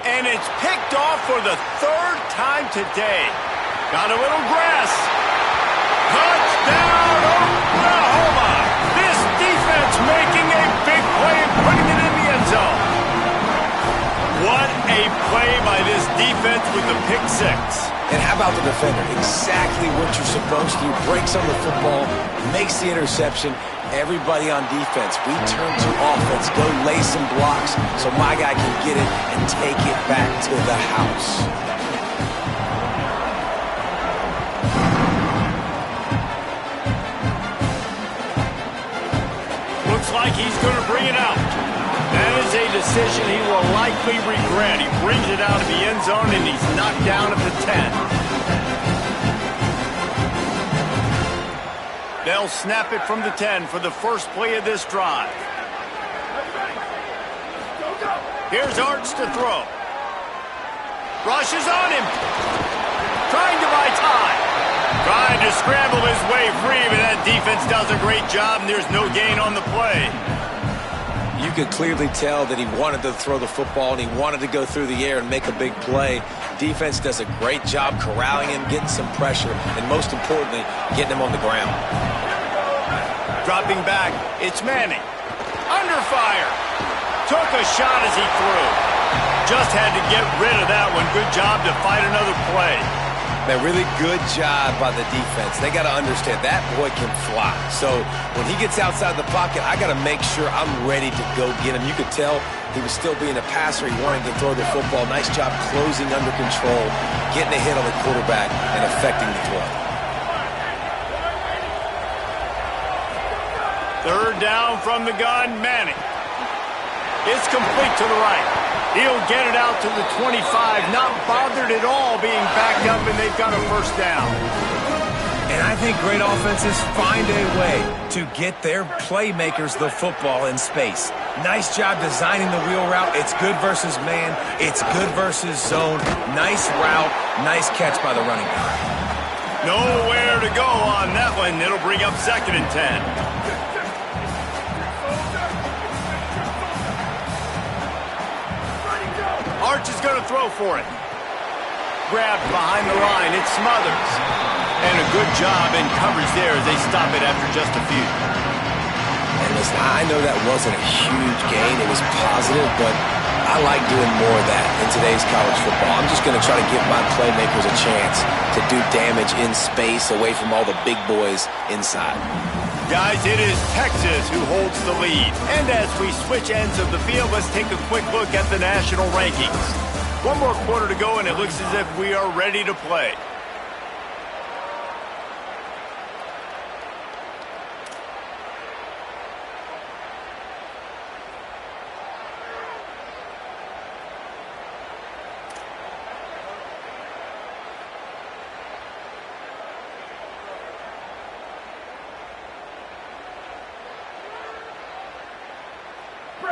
And it's picked off for the 3rd time today. Got a little grass. Touchdown, Oklahoma! This defense making a big play and putting it in the end zone. What a play by this defense with the pick 6. And how about the defender? Exactly what you're supposed to. Breaks on the football, makes the interception. Everybody on defense, we turn to offense. Go lay some blocks so my guy can get it and take it back to the house. Looks like he's going to bring it out. That is a decision he will likely regret. He brings it out of the end zone, and he's knocked down at the 10. They'll snap it from the 10 for the first play of this drive. Here's Arts to throw. Rush is on him. trying to buy time. Trying to scramble his way free, but that defense does a great job, and there's no gain on the play. You could clearly tell that he wanted to throw the football and he wanted to go through the air and make a big play. Defense does a great job corralling him, getting some pressure, and most importantly, getting him on the ground. Dropping back, it's Manning. Under fire. Took a shot as he threw. Just had to get rid of that one. Good job to fight another play. A really good job by the defense. They got to understand that boy can fly. So when he gets outside the pocket, I got to make sure I'm ready to go get him. You could tell he was still being a passer. He wanted to throw the football. Nice job closing under control, getting a hit on the quarterback, and affecting the throw. Third down from the gun, Manning. It's complete to the right. He'll get it out to the 25, not bothered at all being backed up, and they've got a first down. And I think great offenses find a way to get their playmakers the football in space. Nice job designing the wheel route. It's good versus man. It's good versus zone. Nice route. Nice catch by the running back. Nowhere to go on that one. It'll bring up 2nd and 10. Arch is going to throw for it. Grabbed behind the line. It's Smothers. And a good job in coverage there as they stop it after just a few. And listen, I know that wasn't a huge gain. It was positive, but I like doing more of that in today's college football. I'm just going to try to give my playmakers a chance to do damage in space away from all the big boys inside. Guys, it is Texas who holds the lead. And as we switch ends of the field, let's take a quick look at the national rankings. One more quarter to go, and it looks as if we are ready to play.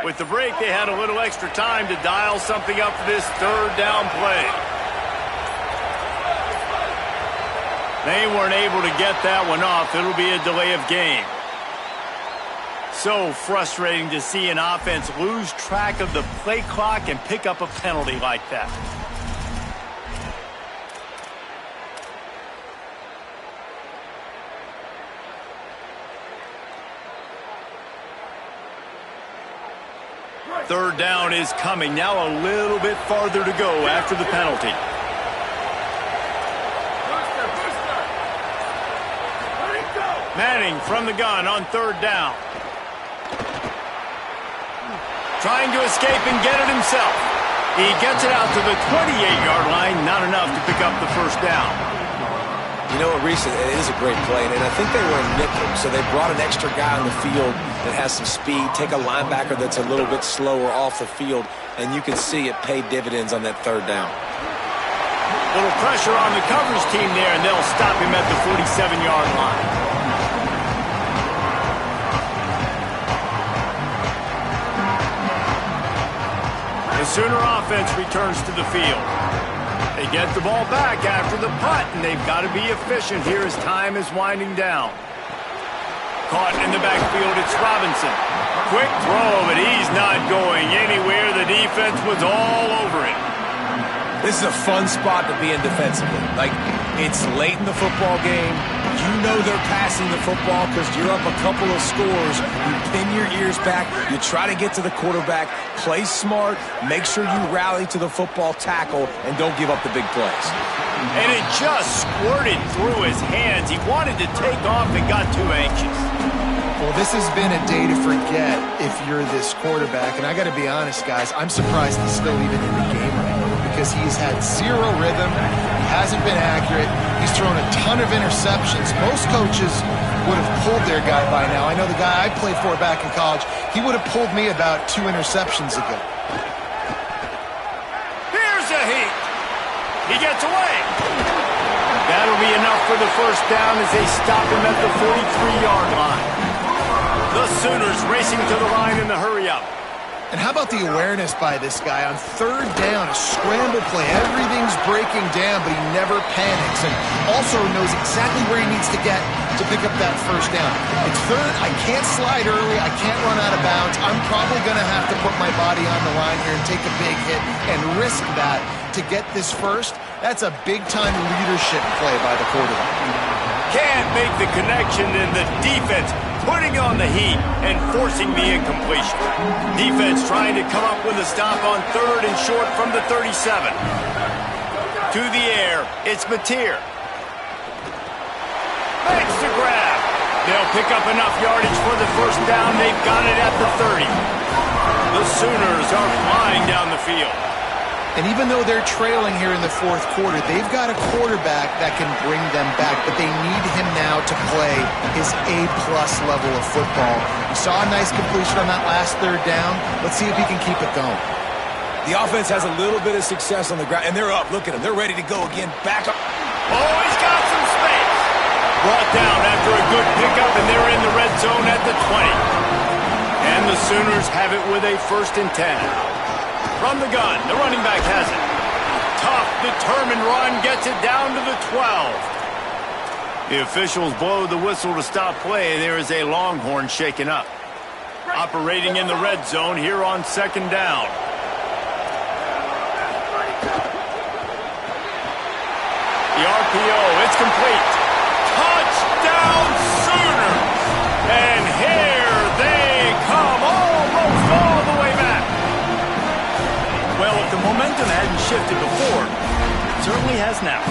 With the break, they had a little extra time to dial something up for this third down play. They weren't able to get that one off. It'll be a delay of game. So frustrating to see an offense lose track of the play clock and pick up a penalty like that. Third down is coming. Now a little bit farther to go after the penalty. Manning from the gun on third down. Trying to escape and get it himself. He gets it out to the 28-yard line. Not enough to pick up the first down. You know what, Reese, it is a great play, and I think they were in nickel, so they brought an extra guy on the field that has some speed, take a linebacker that's a little bit slower off the field, and you can see it paid dividends on that third down. Little pressure on the coverage team there, and they'll stop him at the 47-yard line. The Sooner offense returns to the field. They get the ball back after the punt, and they've got to be efficient here as time is winding down. Caught in the backfield, it's Robinson. Quick throw, but he's not going anywhere. The defense was all over it. This is a fun spot to be in defensively. Like, it's late in the football game. You know they're passing the football because you're up a couple of scores. You pin your ears back. You try to get to the quarterback. Play smart. Make sure you rally to the football tackle and don't give up the big plays. And it just squirted through his hands. He wanted to take off and got too anxious. Well, this has been a day to forget if you're this quarterback. And I got to be honest, guys, I'm surprised he's still even in the game right now because he's had zero rhythm. He hasn't been accurate. He's thrown a ton of interceptions. Most coaches would have pulled their guy by now. I know the guy I played for back in college, he would have pulled me about 2 interceptions ago. Here's a heat. He gets away. That'll be enough for the first down as they stop him at the 43-yard line. The Sooners racing to the line in the hurry-up. And how about the awareness by this guy on third down, a scramble play. Everything's breaking down, but he never panics and also knows exactly where he needs to get to pick up that first down. It's third. I can't slide early. I can't run out of bounds. I'm probably going to have to put my body on the line here and take a big hit and risk that to get this first. That's a big-time leadership play by the quarterback. Can't make the connection, and the defense putting on the heat and forcing the incompletion. Defense trying to come up with a stop on third and short from the 37. To the air, it's Mateer. Makes the grab. They'll pick up enough yardage for the first down. They've got it at the 30. The Sooners are flying down the field. And even though they're trailing here in the fourth quarter, they've got a quarterback that can bring them back, but they need him now to play his A-plus level of football. We saw a nice completion on that last third down. Let's see if he can keep it going. The offense has a little bit of success on the ground, and they're up. Look at them. They're ready to go again. Back up. Oh, he's got some space. Brought down after a good pickup, and they're in the red zone at the 20. And the Sooners have it with a 1st and 10. From the gun, the running back has it. Tough, determined run, gets it down to the 12. The officials blow the whistle to stop play. There is a Longhorn shaken up. Operating in the red zone here on 2nd down. The RPO, it's complete. Touchdown Sooners! And here they come, almost all the way back. Well, if the momentum hadn't shifted before, it certainly has now.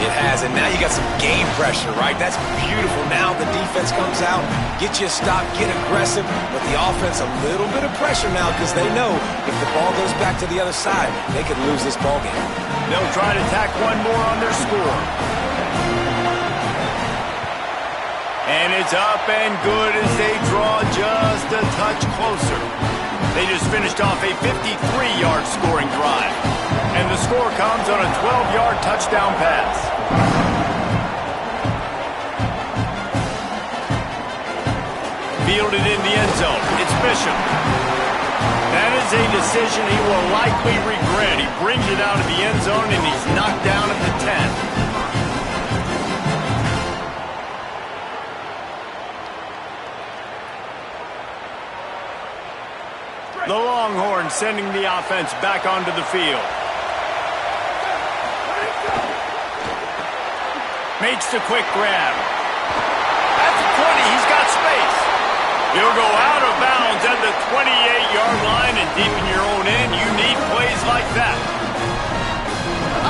It has, and now you got some game pressure, right? That's beautiful. Now the defense comes out, get you a stop, get aggressive, but the offense a little bit of pressure now because they know if the ball goes back to the other side, they could lose this ball game. They'll try to tack one more on their score. And it's up and good as they draw just a touch closer. They just finished off a 53-yard scoring drive. And the score comes on a 12-yard touchdown pass. Fielded in the end zone. It's Bishop. That is a decision he will likely regret. He brings it out of the end zone, and he's knocked down at the 10. The Longhorns sending the offense back onto the field. Makes the quick grab. At the 20, he's got space. He'll go out of bounds at the 28-yard line, and deep in your own end, you need plays like that.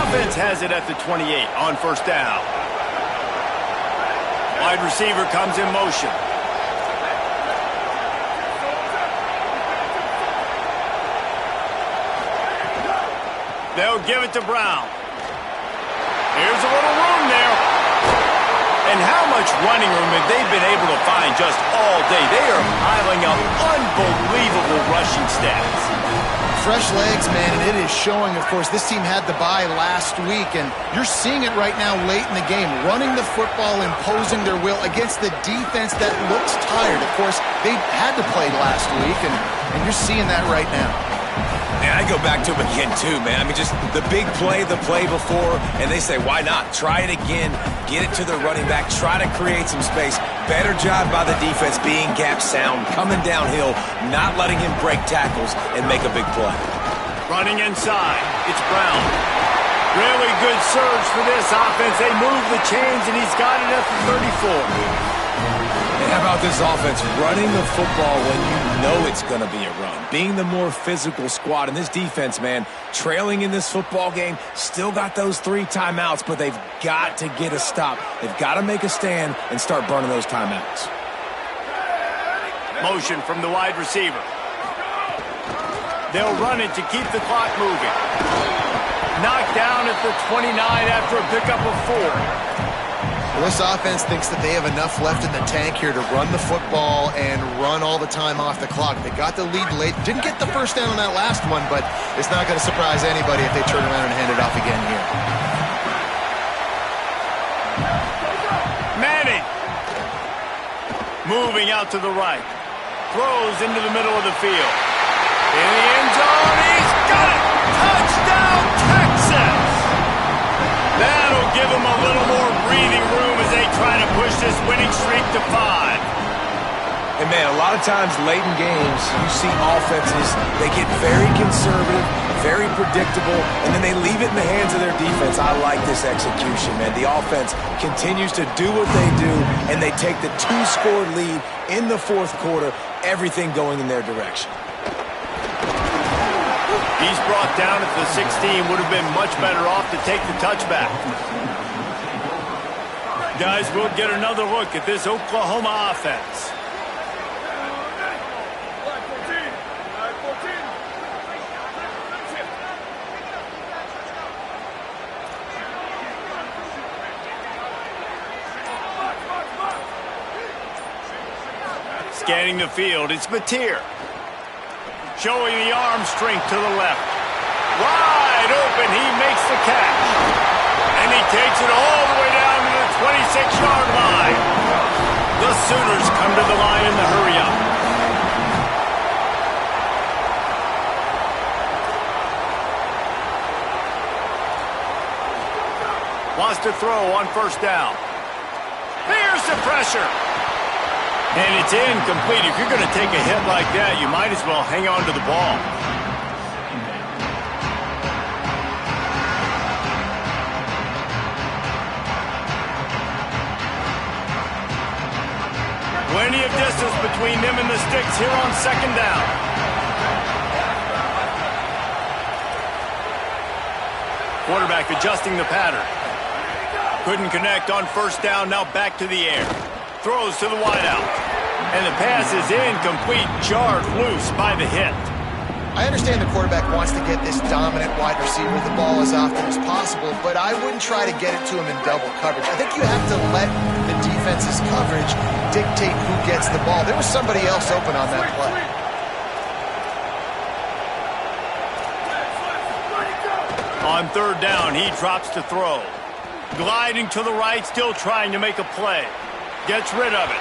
Offense has it at the 28 on 1st down. Wide receiver comes in motion. They'll give it to Brown. Here's a little room there. And how much running room have they been able to find just all day? They are piling up unbelievable rushing stats. Fresh legs, man, and it is showing, of course. This team had the bye last week, and you're seeing it right now late in the game. Running the football, imposing their will against the defense that looks tired. Of course, they had to play last week, and you're seeing that right now. Man, I go back to him again, too, man. I mean, just the big play, the play before, and they say, why not? Try it again. Get it to the running back. Try to create some space. Better job by the defense being gap sound, coming downhill, not letting him break tackles and make a big play. Running inside. It's Brown. Really good surge for this offense. They move the chains, and he's got it at the 34. And how about this offense running the football when you know it's going to be a run? Being the more physical squad. And this defense, man, trailing in this football game, still got those 3 timeouts, but they've got to get a stop. They've got to make a stand and start burning those timeouts. Motion from the wide receiver. They'll run it to keep the clock moving. Knocked down at the 29 after a pickup of 4. Well, this offense thinks that they have enough left in the tank here to run the football and run all the time off the clock. They got the lead late. Didn't get the first down on that last one, but it's not going to surprise anybody if they turn around and hand it off again here. Manning. Moving out to the right. Throws into the middle of the field. In the end zone, he's got it! Touchdown, Texas! That'll give them a little more breathing room as they try to push this winning streak to 5. And, man, a lot of times late in games, you see offenses, they get very conservative, very predictable, and then they leave it in the hands of their defense. I like this execution, man. The offense continues to do what they do, and they take the 2-score lead in the fourth quarter, everything going in their direction. He's brought down at the 16. Would have been much better off to take the touchback. Guys, we'll get another look at this Oklahoma offense. Scanning the field, it's Mateer. Showing the arm strength to the left. Wide open, he makes the catch. And he takes it all the way down to the 26-yard line. The Sooners come to the line in the hurry-up. Wants to throw on first down. Here's the pressure. And it's incomplete. If you're going to take a hit like that, you might as well hang on to the ball. Plenty of distance between them and the sticks here on second down. Quarterback adjusting the pattern. Couldn't connect on first down, now back to the air. Throws to the wideout. And the pass is incomplete, jarred loose by the hit. I understand the quarterback wants to get this dominant wide receiver the ball as often as possible, but I wouldn't try to get it to him in double coverage. I think you have to let the defense's coverage dictate who gets the ball. There was somebody else open on that play. On third down, he drops to throw. Gliding to the right, still trying to make a play. Gets rid of it.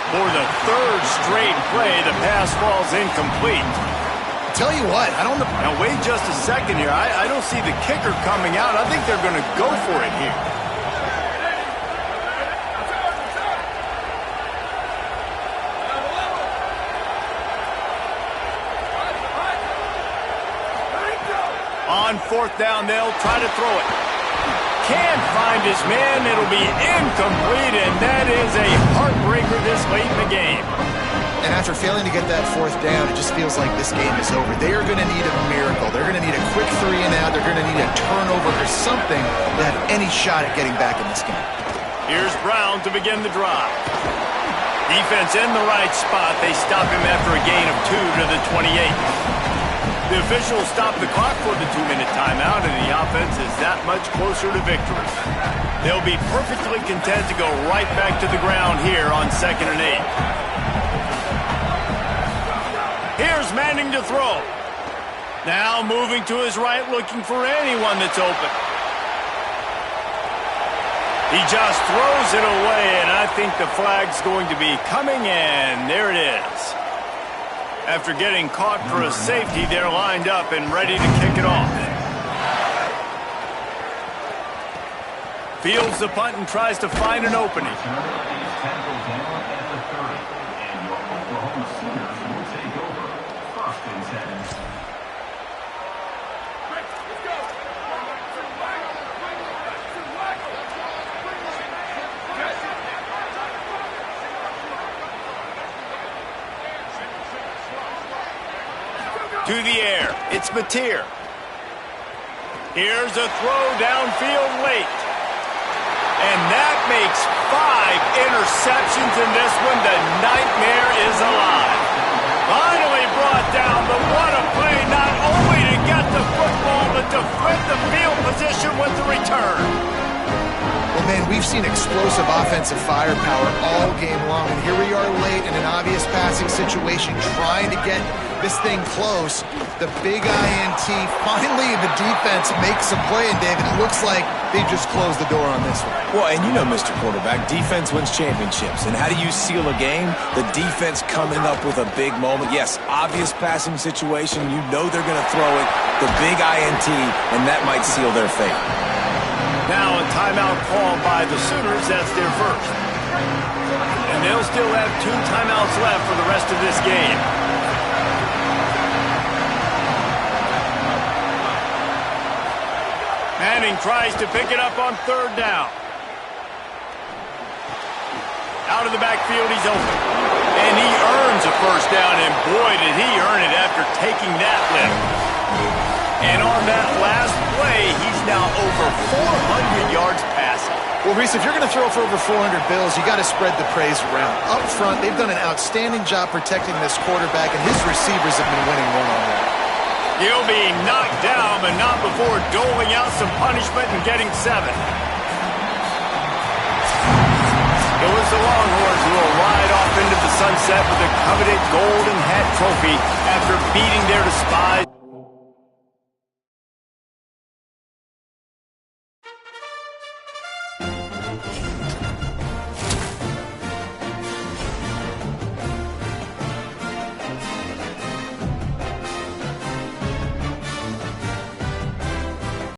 For the third straight play, the pass falls incomplete. Tell you what, I don't know. Now, wait just a second here. I don't see the kicker coming out. I think they're going to go for it here. On fourth down, they'll try to throw it. Can't find his man. It'll be incomplete, and that is a heartbreaker this late in the game. And after failing to get that fourth down, it just feels like this game is over. They are going to need a miracle. They're going to need a quick 3-and-out. They're going to need a turnover or something to have any shot at getting back in this game. Here's Brown to begin the drive. Defense in the right spot. They stop him after a gain of 2 to the 28. The officials stop the clock for the 2-minute timeout, and the offense is that much closer to victory. They'll be perfectly content to go right back to the ground here on 2nd and 8. Here's Manning to throw. Now moving to his right, looking for anyone that's open. He just throws it away, and I think the flag's going to be coming, and there it is. After getting caught for a safety, they're lined up and ready to kick it off. Fields the punt and tries to find an opening. To the air, it's Mateer. Here's a throw downfield late. And that makes 5 interceptions in this one. The nightmare is alive. Finally brought down, but what a play, not only to get the football, but to flip the field position with the return. Well, man, we've seen explosive offensive firepower all game long, and here we are late in an obvious passing situation trying to get this thing close. The big INT, finally the defense makes a play, and David, it looks like they just closed the door on this one. Well, and you know, Mr. Quarterback, defense wins championships. And how do you seal a game? The defense coming up with a big moment. Yes, obvious passing situation. You know they're going to throw it. The big INT, and that might seal their fate. Now a timeout called by the Sooners. That's their first. And they'll still have 2 timeouts left for the rest of this game. Manning tries to pick it up on 3rd down. Out of the backfield, he's open. And he earns a first down, and boy, did he earn it after taking that lift. And on that last play, he's now over 400 yards passing. Well, Reese, if you're going to throw for over 400 bills, you got to spread the praise around. Up front, they've done an outstanding job protecting this quarterback, and his receivers have been winning one-on-one. He'll be knocked down, but not before doling out some punishment and getting 7. It was the Longhorns who will ride off into the sunset with the coveted Golden Hat Trophy after beating their despised